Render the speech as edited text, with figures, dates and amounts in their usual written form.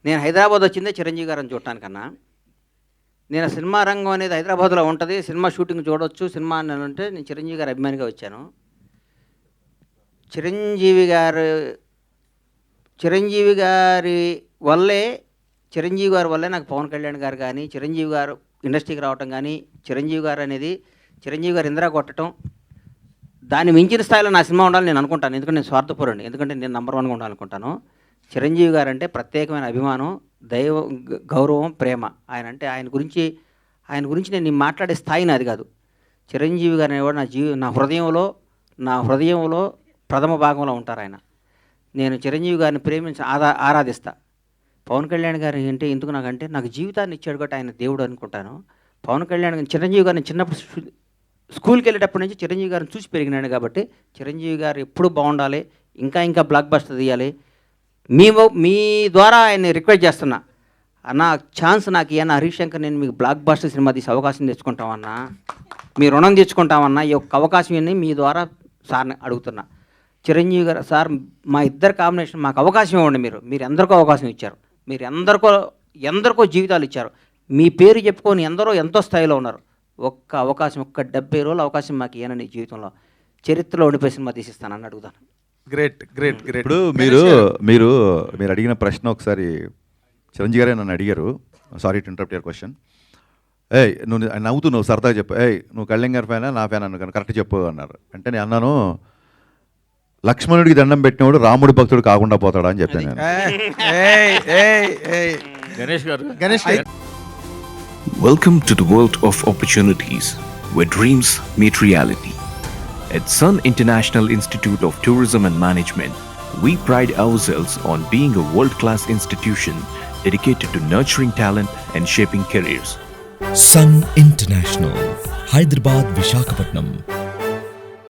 నేను హైదరాబాద్ వచ్చిందే చిరంజీవి గారిని చూడటానికన్నా. నేను సినిమా రంగం అనేది హైదరాబాద్లో ఉంటుంది, సినిమా షూటింగ్ చూడవచ్చు, సినిమా అని అంటే నేను చిరంజీవి గారి అభిమానిగా వచ్చాను. చిరంజీవి గారి వల్లే నాకు పవన్ కళ్యాణ్ గారు కానీ, చిరంజీవి గారు ఇండస్ట్రీకి రావటం కానీ, చిరంజీవి గారు ఇందిరా కొట్టడం, దాన్ని మించిన స్థాయిలో నా సినిమా ఉండాలని నేను అనుకుంటాను. ఎందుకంటే నేను స్వార్థపరుడిని, ఎందుకంటే నేను నంబర్ 1గా ఉండాలనుకుంటాను. చిరంజీవి గారు అంటే ప్రత్యేకమైన అభిమానం, గౌరవం, ప్రేమ. ఆయన గురించి నేను మాట్లాడే స్థాయి నాది కాదు. చిరంజీవి గారు అనేవాడు నా హృదయంలో ప్రథమ భాగంలో ఉంటారు ఆయన. నేను చిరంజీవి గారిని ఆరాధిస్తా. పవన్ కళ్యాణ్ గారు అంటే ఎందుకు నాకు జీవితాన్ని ఇచ్చాడు కాబట్టి ఆయన దేవుడు అనుకుంటాను. పవన్ కళ్యాణ్ చిరంజీవి గారిని చిన్నప్పుడు స్కూల్కి వెళ్ళేటప్పటి నుంచి చిరంజీవి గారిని చూసి పెరిగినాడు కాబట్టి చిరంజీవి గారు ఎప్పుడు బాగుండాలి, ఇంకా బ్లాక్ బస్టర్ తీయాలి. మీ ద్వారా ఆయన్ని రిక్వెస్ట్ చేస్తున్నా, అన్న ఛాన్స్ నాకు ఇవ్వన్నా హరీష్ శంకర్, నేను మీకు బ్లాక్ బస్టర్ సినిమా తీసి అవకాశం తెచ్చుకుంటామన్నా, మీ రుణం తెచ్చుకుంటామన్నా, ఈ యొక్క అవకాశం ఇవ్వని మీ ద్వారా సార్ని అడుగుతున్నా. చిరంజీవి గారు సార్, మా ఇద్దరు కాంబినేషన్ మాకు అవకాశం ఇవ్వండి. మీరు ఎందరికో అవకాశం ఇచ్చారు, మీరు ఎందరికో జీవితాలు ఇచ్చారు, మీ పేరు చెప్పుకొని ఎంతో స్థాయిలో ఉన్నారు. ఒక్క 70 రోజుల అవకాశం మాకు ఇవ్వనండి జీవితంలో, చరిత్రలో ఉండిపోయి సినిమా తీసిస్తానని అడుగుతాను. గ్రేట్. ఇప్పుడు మీరు అడిగిన ప్రశ్న ఒకసారి చిరంజీవి గారే నన్ను అడిగారు. Sorry to interrupt your question. నువ్వు నవ్వుతున్నావు, సరదాగా చెప్పు, నువ్వు కళ్యాణ్ గారి ఫ్యానా నా ఫ్యాన్ అన్నాను, కరెక్ట్ చెప్పు అన్నారు. అంటే నేను అన్నాను, లక్ష్మణుడికి దండం పెట్టినవాడు రాముడి భక్తుడు కాకుండా పోతాడా అని చెప్పాను నేను. Ganesh Welcome to the world of opportunities, where dreams meet reality. At Sun International Institute of Tourism and Management, we pride ourselves on being a world-class institution dedicated to nurturing talent and shaping careers. Sun International, Hyderabad, Visakhapatnam.